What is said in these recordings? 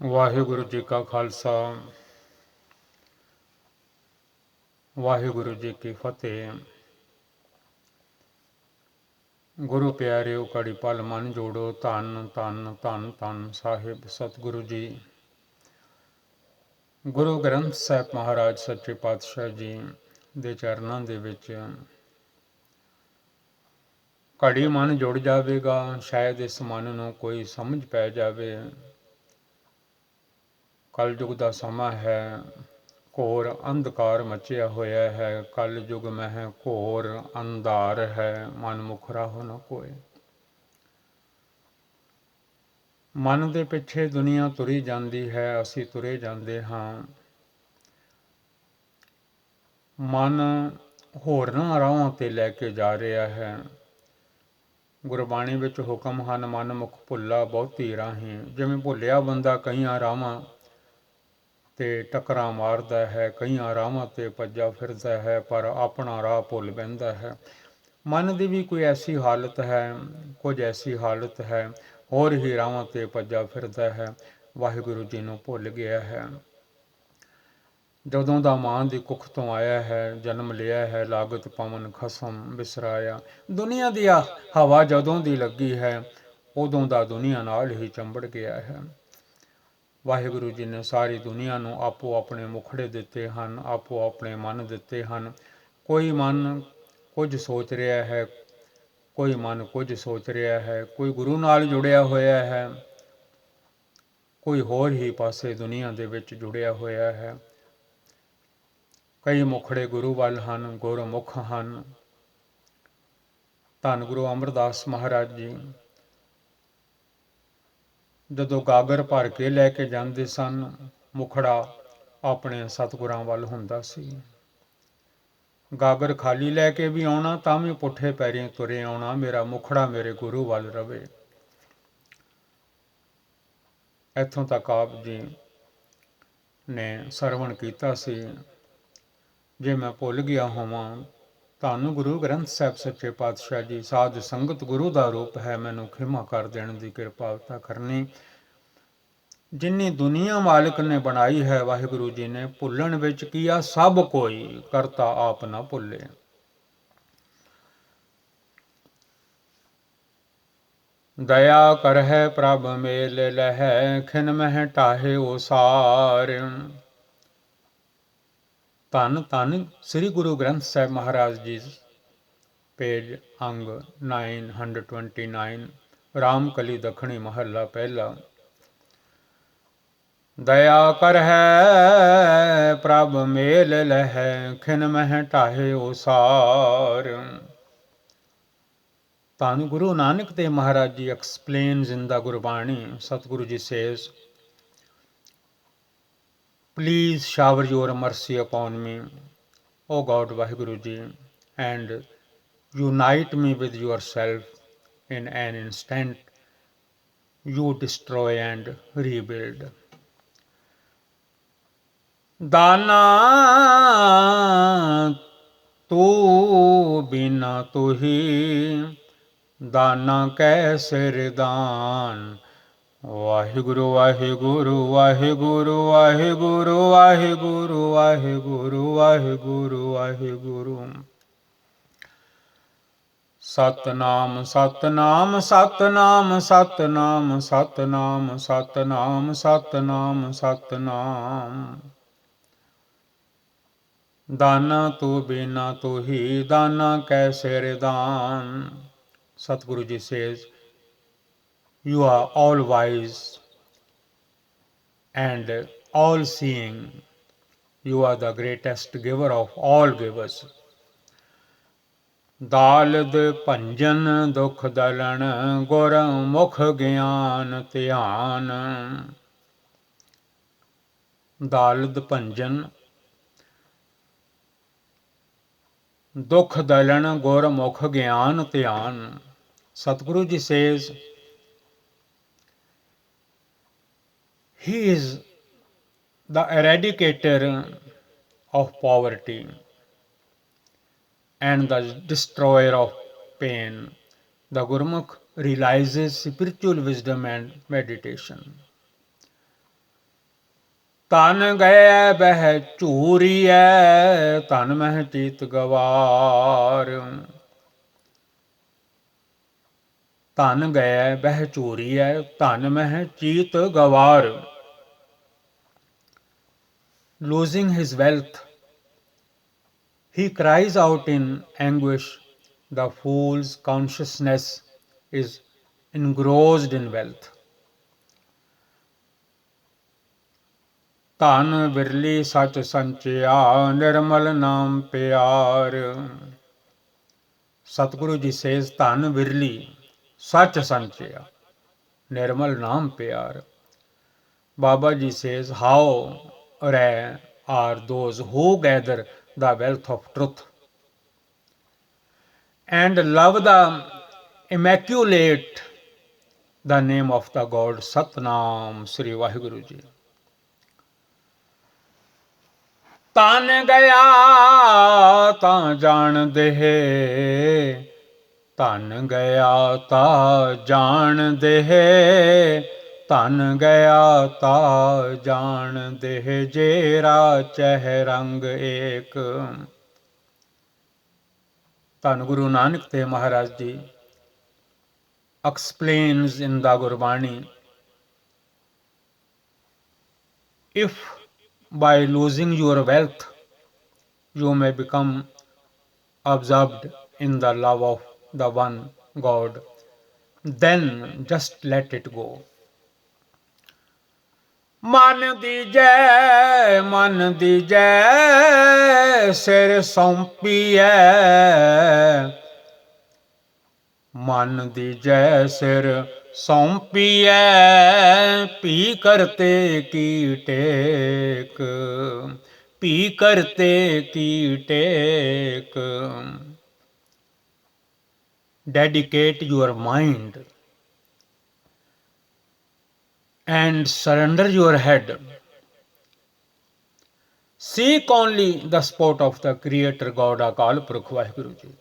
ਵਾਹਿਗੁਰੂ ਜੀ ਕਾ ਖਾਲਸਾ ਵਾਹਿਗੁਰੂ ਜੀ ਕੀ ਫਤਿਹ। ਗੁਰੂ ਪਿਆਰਿਓ, ਘੜੀ ਪਲ ਮਨ ਜੋੜੋ। ਧੰਨ ਧੰਨ ਧੰਨ ਧੰਨ ਸਾਹਿਬ ਸਤਿਗੁਰੂ ਜੀ, ਗੁਰੂ ਗ੍ਰੰਥ ਸਾਹਿਬ ਮਹਾਰਾਜ ਸੱਚੇ ਪਾਤਸ਼ਾਹ ਜੀ ਦੇ ਚਰਨਾਂ ਦੇ ਵਿੱਚ ਘੜੀ ਮਨ ਜੁੜ ਜਾਵੇਗਾ। ਸ਼ਾਇਦ ਇਸ ਮਨ ਨੂੰ ਕੋਈ ਸਮਝ ਪੈ ਜਾਵੇ। ਕਲਯੁਗ ਦਾ ਸਮਾਂ ਹੈ, ਘੋਰ ਅੰਧਕਾਰ ਮਚਿਆ ਹੋਇਆ ਹੈ। ਕਲਯੁਗ ਮਹਿ ਘੋਰ ਅੰਧਾਰ ਹੈ, ਮਨ ਮੁਖ ਰਾਹੁ ਨ ਕੋਇ। ਮਨ ਦੇ ਪਿੱਛੇ ਦੁਨੀਆ ਤੁਰੀ ਜਾਂਦੀ ਹੈ, ਅਸੀਂ ਤੁਰੇ ਜਾਂਦੇ ਹਾਂ। ਮਨ ਹੋਰਨਾਂ ਰਾਹਾਂ ਤੇ ਲੈ ਕੇ ਜਾ ਰਿਹਾ ਹੈ। ਗੁਰਬਾਣੀ ਵਿੱਚ ਹੁਕਮ ਹਨ, ਮਨ ਮੁਖ ਭੁੱਲਾ ਬਹੁਤੀ ਰਾਹੀਂ। ਜਿਵੇਂ ਭੁੱਲਿਆ ਬੰਦਾ ਕਈਆਂ ਰਾਹਾਂ ਤੇ ਟੱਕਰਾਂ ਮਾਰਦਾ ਹੈ, ਕਈਆਂ ਰਾਹਾਂ ਤੇ ਭੱਜਾ ਫਿਰਦਾ ਹੈ, ਪਰ ਆਪਣਾ ਰਾਹ ਭੁੱਲ ਬਹਿੰਦਾ ਹੈ। ਮਨ ਦੀ ਵੀ ਕੋਈ ਐਸੀ ਹਾਲਤ ਹੈ, ਕੁਝ ਐਸੀ ਹਾਲਤ ਹੈ, ਹੋਰ ਹੀ ਰਾਹਾਂ ਤੇ ਭੱਜਾ ਫਿਰਦਾ ਹੈ, ਵਾਹਿਗੁਰੂ ਜੀ ਨੂੰ ਭੁੱਲ ਗਿਆ ਹੈ। ਜਦੋਂ ਦਾ ਮਾਂ ਦੀ ਕੁੱਖ ਤੋਂ ਆਇਆ ਹੈ, ਜਨਮ ਲਿਆ ਹੈ, ਲਾਗਤ ਪਵਨ ਖਸਮ ਬਿਸਰਾਇਆ। ਦੁਨੀਆ ਦੀ ਹਵਾ ਜਦੋਂ ਦੀ ਲੱਗੀ ਹੈ, ਉਦੋਂ ਦਾ ਦੁਨੀਆ ਨਾਲ ਹੀ ਚੰਬੜ ਗਿਆ ਹੈ। ਵਾਹਿਗੁਰੂ ਜੀ ਨੇ ਸਾਰੀ ਦੁਨੀਆ ਨੂੰ ਆਪੋ ਆਪਣੇ ਮੁਖੜੇ ਦਿੱਤੇ ਹਨ, ਆਪੋ ਆਪਣੇ ਮਨ ਦਿੱਤੇ ਹਨ। ਕੋਈ ਮਨ ਕੁਝ ਸੋਚ ਰਿਹਾ ਹੈ, ਕੋਈ ਮਨ ਕੁਝ ਸੋਚ ਰਿਹਾ ਹੈ, ਕੋਈ ਗੁਰੂ ਨਾਲ ਜੁੜਿਆ ਹੋਇਆ ਹੈ, ਕੋਈ ਹੋਰ ਹੀ ਪਾਸੇ ਦੁਨੀਆ ਦੇ ਵਿੱਚ ਜੁੜਿਆ ਹੋਇਆ ਹੈ। ਕਈ ਮੁਖੜੇ ਗੁਰੂ ਵੱਲ ਹਨ, ਗੁਰਮੁਖ ਹਨ। ਧੰਨ ਗੁਰੂ ਅਮਰਦਾਸ ਮਹਾਰਾਜ ਜੀ ਜਦੋਂ ਗਾਗਰ ਭਰ ਕੇ ਲੈ ਕੇ ਜਾਂਦੇ ਸਨ, ਮੁਖੜਾ ਆਪਣੇ ਸਤਿਗੁਰਾਂ ਵੱਲ ਹੁੰਦਾ ਸੀ। ਗਾਗਰ ਖਾਲੀ ਲੈ ਕੇ ਵੀ ਆਉਣਾ ਤਾਂ ਵੀ ਪੁੱਠੇ ਪੈਰੀਂ ਤੁਰੇ ਆਉਣਾ, ਮੇਰਾ ਮੁਖੜਾ ਮੇਰੇ ਗੁਰੂ ਵੱਲ ਰਵੇ। ਇੱਥੋਂ ਤੱਕ ਆਪ ਜੀ ਨੇ ਸਰਵਣ ਕੀਤਾ ਸੀ। ਜੇ ਮੈਂ ਭੁੱਲ ਗਿਆ ਹੋਵਾਂ, ਧੰਨ ਗੁਰੂ ਗ੍ਰੰਥ ਸਾਹਿਬ ਸੱਚੇ ਪਾਤਸ਼ਾਹ ਜੀ, ਸਾਧ ਸੰਗਤ ਗੁਰੂ ਦਾ ਰੂਪ ਹੈ, ਮੈਨੂੰ ਖਿਮਾ ਕਰ ਦੇਣ ਦੀ ਕਿਰਪਾਲਤਾ ਕਰਨੀ। ਜਿੰਨੀ ਦੁਨੀਆ ਮਾਲਕ ਨੇ ਬਣਾਈ ਹੈ, ਵਾਹਿਗੁਰੂ ਜੀ ਨੇ ਭੁੱਲਣ ਵਿੱਚ ਕੀਆ ਸਭ ਕੋਈ, ਕਰਤਾ ਆਪ ਨਾ ਭੁੱਲੇ। ਦਇਆ ਕਰਹਿ ਪ੍ਰਭ ਮੇਲ ਲਹੈ, ਖਿਨ ਮਹਿ ਢਾਹੇ ਓਸਾਰ। ਧੰਨ ਧੰਨ ਸ੍ਰੀ ਗੁਰੂ ਗ੍ਰੰਥ ਸਾਹਿਬ ਮਹਾਰਾਜ ਜੀ, ਪੇਜ ਅੰਗ 929, ਰਾਮ ਕਲੀ ਦੱਖਣੀ ਮਹੱਲਾ ਪਹਿਲਾ। ਦਇਆ ਕਰਹਿ ਪ੍ਰਭ ਮੇਲ ਲਹੈ, ਖਿਨ ਮਹਿ ਢਾਹੇ ਓਸਾਰ। ਧੰਨ Guru Nanak Dev Maharaj ji explains in the Gurbani, Satguru ji says, please shower your mercy upon me, O God Vaheguru ji, and unite me with yourself in an instant. You destroy and rebuild. दाना तू बिना तू ही, दाना कैसे दान। वाहिगुरु वाहिगुरु वाहिगुरु वाहिगुरु वाहिगुरु वाहिगुरु वाहिगुरु वाहिगुरु। सतनाम सतनाम सतनाम सतनाम सतनाम सतनाम सतनाम सतनाम। दाना तू बिना तू ही, दाना कैसे दान। Satguru ji says, you are all wise and all seeing. You are the greatest giver of all givers. दालद भंजन दुख दलन, गुर मुख ज्ञान ध्यान। दालद भंजन दुख दलन, गुर मुख ज्ञान ध्यान। Satguru ji says, he is the eradicator of poverty and the destroyer of pain. The Gurmukh realizes spiritual wisdom and meditation. ਧਨ ਗਏ ਬਹਿ ਝੂਰੀਐ ਧਨ ਮਹਿ ਚੀਤ ਗਵਾਰ। ਧਨ ਗਏ ਬਹਿ ਝੂਰੀਐ ਧਨ ਮਹਿ ਚੀਤ ਗਵਾਰ। Losing his wealth, he cries out in anguish. The fool's consciousness is engrossed in wealth. ਧਨ ਬਿਰਲੀ ਸਚ ਸੰਚਿਆ ਨਿਰਮਲ ਨਾਮ ਪਿਆਰ। Satguru ji says, ਧਨ ਬਿਰਲੀ ਸਚ ਸੰਚਿਆ ਨਿਰਮਲ ਨਾਮ ਪਿਆਰ। Baba ji says, how rare are those who gather the wealth of truth and love the immaculate, the name of the God Satnam Sri Vaheguru Ji। ਤਨ ਗਿਆ ਤਾਂ ਜਾਣਦੇ ਧਨ ਗਿਆ ਤਾਂ ਜਾਣਦੇ ਧਨ ਗਿਆ ਤਾਂ ਜਾਣਦੇ ਜੇਰਾ ਚਹਿ ਰੰਗ ਏਕ। ਧੰਨ Guru Nanak Dev Maharaj ji explains in the Gurbani, if by losing your wealth you may become absorbed in the love of the one God, then just let it go। ਮਨ ਦੀ ਜੈ ਸਿਰ ਸੌਂਪੀਐ ਮਨ ਦੀ ਜੈ ਸਿਰ ਸੌਂਪੀਐ ਭੀ ਕਰਤੇ ਕੀ ਟੇਕ ਭੀ ਕਰਤੇ ਕੀ ਟੇਕ। Dedicate your mind and surrender your head. Seek only the support of the Creator God Akal Purkh Vaheguru Ji।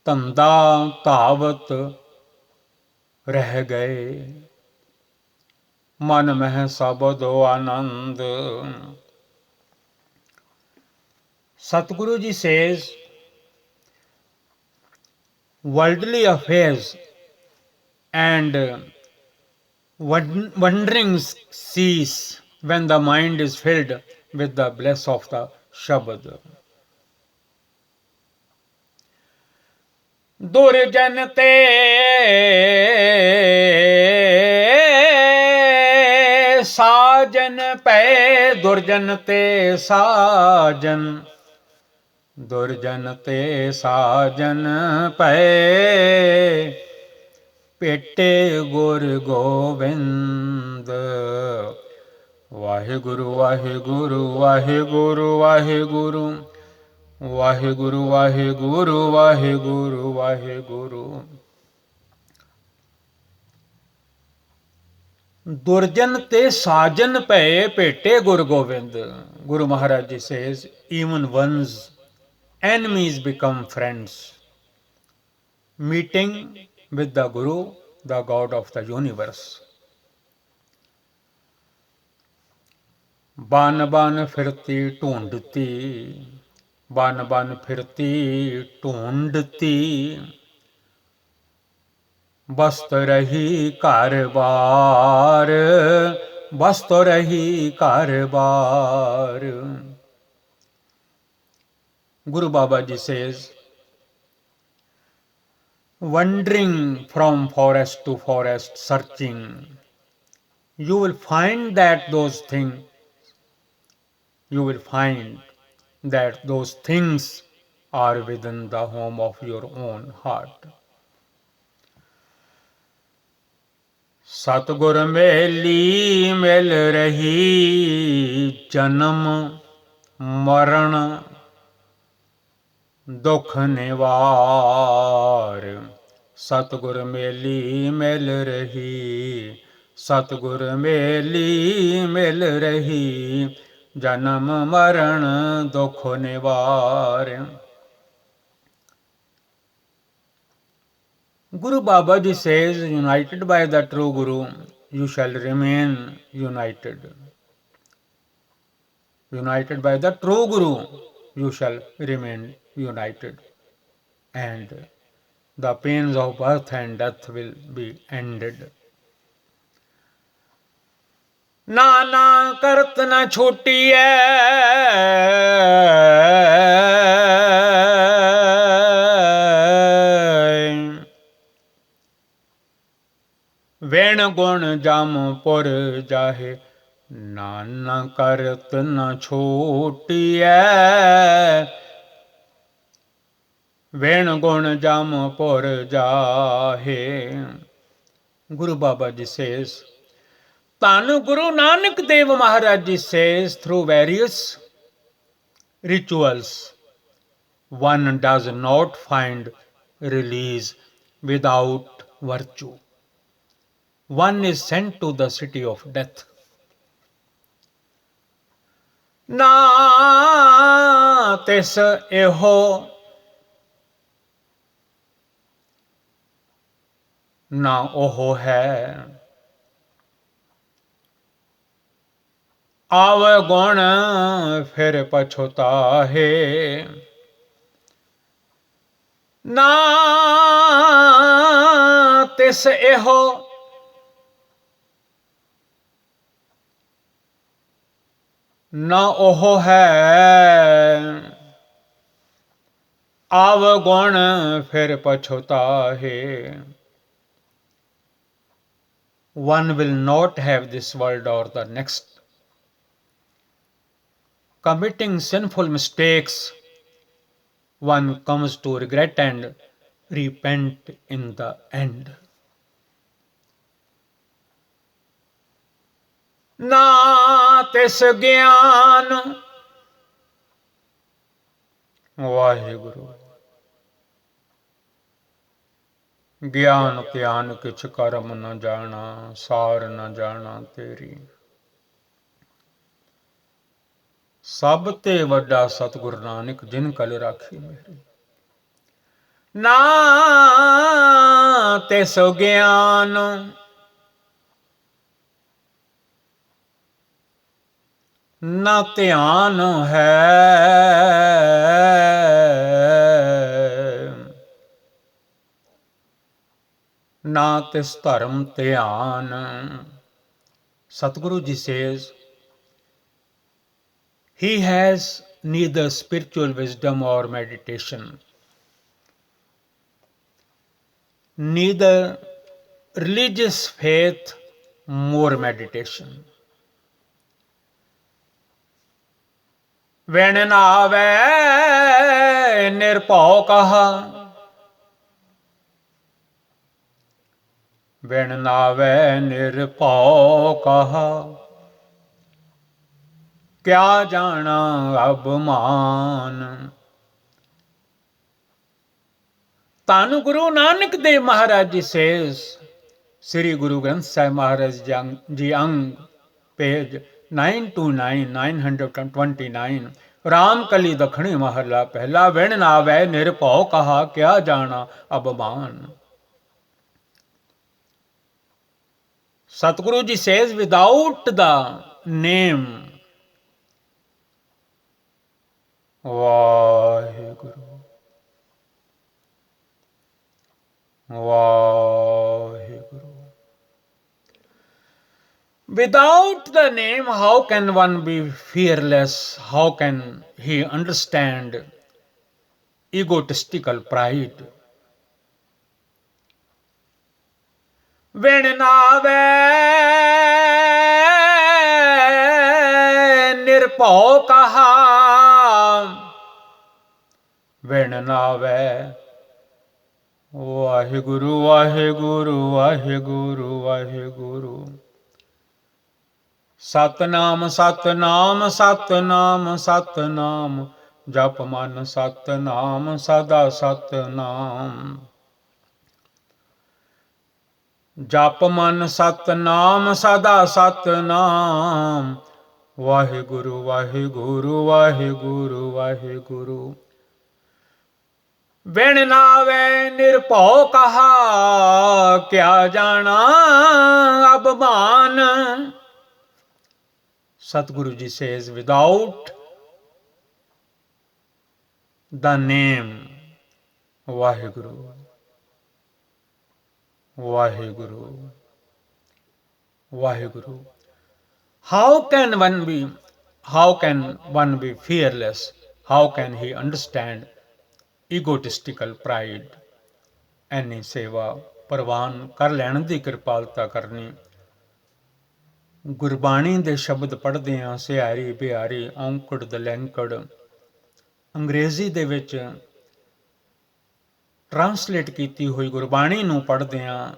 ਧੰਦਾ ਧਾਵਤ ਰਹਿ ਗਏ ਮਨ ਮਹਿ ਸਬਦੋ ਆਨੰਦ। Satguru Ji says, worldly affairs and wanderings cease when the mind is filled with the bliss of the Shabad। ਦੁਰਜਨ ਤੇ ਸਾਜਨ ਪੈ ਦੁਰਜਨ ਤੇ ਸਾਜਨ ਦੁਰਜਨ ਤੇ ਸਾਜਨ ਪੈ ਭੇਟੇ ਗੁਰ ਗੋਬਿੰਦ। ਵਾਹਿਗੁਰੂ ਵਾਹਿਗੁਰੂ ਵਾਹਿਗੁਰੂ ਵਾਹਿਗੁਰੂ ਵਾਹਿਗੁਰੂ ਵਾਹਿਗੁਰੂ ਵਾਹਿਗੁਰੂ ਵਾਹਿਗੁਰੂ। ਦੁਰਜਨ ਤੇ ਸਾਜਨ ਪਏ ਭੇਟੇ ਗੁਰ Gobind. Guru Maharaj Ji says, even one's enemies become friends. Meeting with the Guru, the God of the universe। ਬਨ ਬਨ ਫਿਰਤੀ ਢੂੰਡਤੀ ਬਨ ਬਨ ਫਿਰਤੀ ਢੂੰਡਤੀ ਬਸਤ ਰਹੀ ਘਰ ਬਾਰ ਬਸਤ ਰਹੀ ਘਰ ਬਾਰ। Guru Baba Ji says, wandering from forest to forest searching, you will find that those things are within the home of your own heart। ਸਤਿਗੁਰ ਮੇਲੀ ਮਿਲ ਰਹੀ ਜਨਮ ਮਰਨ ਦੁਖ ਨਿਵਾਰ। ਸਤਿਗੁਰ ਮੇਲੀ ਮਿਲ ਰਹੀ ਸਤਿਗੁਰ ਮੇਲੀ ਮਿਲ ਰਹੀ ਜਨਮ ਮਰਨ ਦੁਖ ਨਿਵਾਰ। Guru Baba Ji says, united by the true Guru, you shall remain united. United by the true Guru, you shall remain united. And the pains of birth and death will be ended. नाना करत न छूटिए वेण गुण जामपुर जाहे नाना करत न छूटिए वेण गुण जामपुर जाहे. Guru Baba Ji says, Tanu Guru Nanak Dev Maharaj Ji says, through various rituals, one does not find release without virtue. One is sent to the city of death. Na tis eho ना ओहो है आव गुण फिर पछुता है. ना तिस एहो ना ओहो है आव गुण फिर पछुता है. One will not have this world or the next. Committing sinful mistakes, one comes to regret and repent in the end. Na tis gyan Vaheguru. ਗਿਆਨ ਧਿਆਨ ਕਿਛ ਕਰਮ ਨ ਜਾਣਾ ਸਾਰ ਨ ਜਾਣਾ ਤੇਰੀ. ਸਭ ਤੇ ਵੱਡਾ ਸਤਿਗੁਰ ਨਾਨਕ ਜਿਨ ਕਲ ਰਾਖੀ ਮੇਰੀ. ਨਾ ਤੇ ਸੋ ਗਿਆਨ ਨਾ ਧਿਆਨ ਹੈ ना तिस धर्म ध्यान. Satguru Ji says, he has neither spiritual wisdom or meditation, neither religious faith more meditation. When naave nirpau kaha बिन नावे निरपौ कहा क्या जाना अब मान. ਧੰਨ Guru Nanak Dev Maharaj ji says, Sri Guru Granth Sahib Maharaj Ji Ang, page 929, 929. Ram कली दखणी महला पहला. बिन नावे निरपौ कहा क्या जाना अब मान. Satguru Ji says, without the name Vaheguru, Vaheguru. Without the name, how can one be fearless? How can he understand egotistical pride? When naave nirpau kaha, when naave Vaheguru, Vaheguru, Vaheguru, Vaheguru. Satnam, Satnam, Satnam, Satnam, jap man Satnam, sada Satnam. ਜਪ ਮਨ ਸਤਨਾਮ ਸਦਾ ਸਤਨਾਮ. ਵਾਹਿਗੁਰੂ ਵਾਹਿਗੁਰੂ ਵਾਹਿਗੁਰੂ ਵਾਹਿਗੁਰੂ. बिन नावे निरभौ कहा, क्या जाना अब मान. Satguru ji says, without the name Vaheguru, Vaheguru, Vaheguru, how can one be fearless? How can he understand egotistical pride? ਐਨੀ ਸੇਵਾ ਪ੍ਰਵਾਨ ਕਰ ਲੈਣ ਦੀ ਕਿਰਪਾਲਤਾ ਕਰਨੀ. ਗੁਰਬਾਣੀ ਦੇ ਸ਼ਬਦ ਪੜ੍ਹਦੇ ਹਾਂ, ਸਿਹਾਰੀ ਬਿਹਾਰੀ ਔਂਕੜ ਦਲੈਂਕੜ, ਅੰਗਰੇਜ਼ੀ ਦੇ ਵਿੱਚ ਟਰਾਂਸਲੇਟ ਕੀਤੀ ਹੋਈ ਗੁਰਬਾਣੀ ਨੂੰ ਪੜ੍ਹਦੇ ਹਾਂ,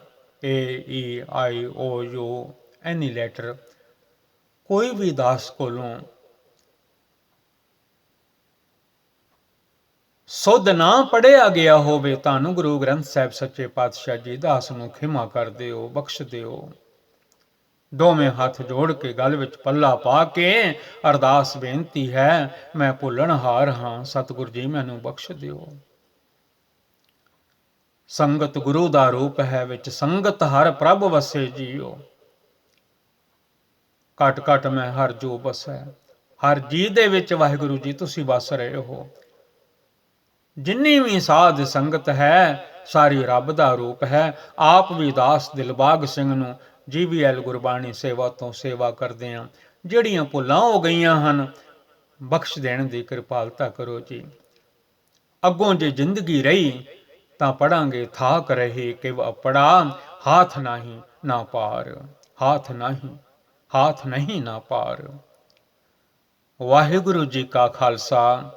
AEIOU ਐਨੀ ਲੈਟਰ ਕੋਈ ਵੀ ਦਾਸ ਕੋਲੋਂ ਸੁਧ ਨਾ ਪੜਿਆ ਗਿਆ ਹੋਵੇ, ਤੁਹਾਨੂੰ ਗੁਰੂ ਗ੍ਰੰਥ ਸਾਹਿਬ ਸੱਚੇ ਪਾਤਸ਼ਾਹ ਜੀ ਦਾਸ ਨੂੰ ਖਿਮਾ ਕਰ ਦਿਓ, ਬਖਸ਼ ਦਿਓ. ਦੋਵੇਂ ਹੱਥ ਜੋੜ ਕੇ ਗਲ ਵਿੱਚ ਪੱਲਾ ਪਾ ਕੇ ਅਰਦਾਸ ਬੇਨਤੀ ਹੈ, ਮੈਂ ਭੁੱਲਣਹਾਰ ਹਾਂ, ਸਤਿਗੁਰ ਜੀ ਮੈਨੂੰ ਬਖਸ਼ ਦਿਓ. ਸੰਗਤ ਗੁਰੂ ਦਾ ਰੂਪ ਹੈ, ਵਿੱਚ ਸੰਗਤ ਹਰ ਪ੍ਰਭ ਵਸੇ ਜੀਓ. ਘਟ ਘਟ ਮੈਂ ਹਰ ਜੋ ਬਸੈ, ਹਰ ਜੀ ਦੇ ਵਿੱਚ ਵਾਹਿਗੁਰੂ ਜੀ ਤੁਸੀਂ ਵਸ ਰਹੇ ਹੋ. ਜਿੰਨੀ ਵੀ ਸਾਧ ਸੰਗਤ ਹੈ, ਸਾਰੀ ਰੱਬ ਦਾ ਰੂਪ ਹੈ. ਆਪ ਵੀ ਦਾਸ ਦਿਲਬਾਗ ਸਿੰਘ ਨੂੰ GBL ਗੁਰਬਾਣੀ ਸੇਵਾ ਤੋਂ ਸੇਵਾ ਕਰਦੇ ਹਾਂ. ਜਿਹੜੀਆਂ ਭੁੱਲਾਂ ਹੋ ਗਈਆਂ ਹਨ, ਬਖਸ਼ ਦੇਣ ਦੀ ਕਿਰਪਾਲਤਾ ਕਰੋ ਜੀ. ਅੱਗੋਂ ਜੇ ਜ਼ਿੰਦਗੀ ਰਹੀ ਤਾਂ ਪੜਾਂਗੇ ਥਾਕ ਰਹੇ ਕਿਵ ਅਪੜਾ, ਹਾਥ ਨਹੀਂ ਨਾ ਪਾਰ, ਹਾਥ ਨਹੀਂ ਨਾ ਪਾਰ. ਵਾਹਿਗੁਰੂ ਜੀ ਕਾ ਖਾਲਸਾ,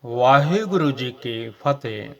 ਵਾਹਿਗੁਰੂ ਜੀ ਕੀ ਫਤਿਹ.